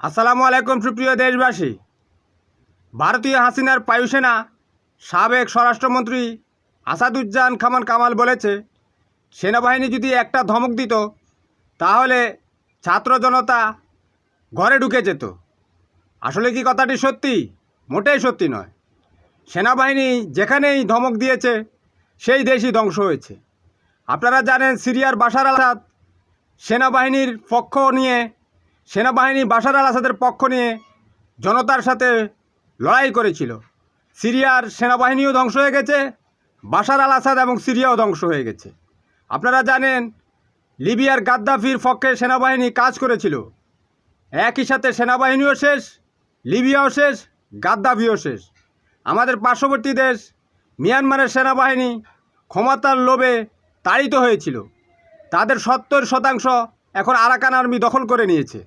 আসসালামু আলাইকুম সুপ্রিয় দেশবাসী। ভারতীয় হাসিনার বায়ুসেনা সাবেক স্বরাষ্ট্রমন্ত্রী আসাদুজ্জামান খান কামাল বলেছে, সেনাবাহিনী যদি একটা ধমক দিত তাহলে ছাত্র জনতা ঘরে ঢুকে যেত। আসলে কি কথাটি সত্যি? মোটেই সত্যি নয়। সেনাবাহিনী যেখানেই ধমক দিয়েছে সেই দেশই ধ্বংস হয়েছে। আপনারা জানেন, সিরিয়ার বাশার আল আসাদ সেনাবাহিনী বাশার আল আসাদের পক্ষ নিয়ে জনতার সাথে লড়াই করেছিল। সিরিয়ার সেনাবাহিনীও ধ্বংস হয়ে গেছে, বাশার আল আসাদ এবং সিরিয়াও ধ্বংস হয়ে গেছে। আপনারা জানেন, লিবিয়ার গাদ্দাফির পক্ষে সেনাবাহিনী কাজ করেছিল। একই সাথে সেনাবাহিনীও শেষ, লিবিয়াও শেষ, গাদ্দাফিও শেষ। আমাদের পার্শ্ববর্তী দেশ মিয়ানমারের সেনাবাহিনী ক্ষমতার লোভে তাড়িত হয়েছিল। তাদের 70% এখন আরাকান আর্মি দখল করে নিয়েছে।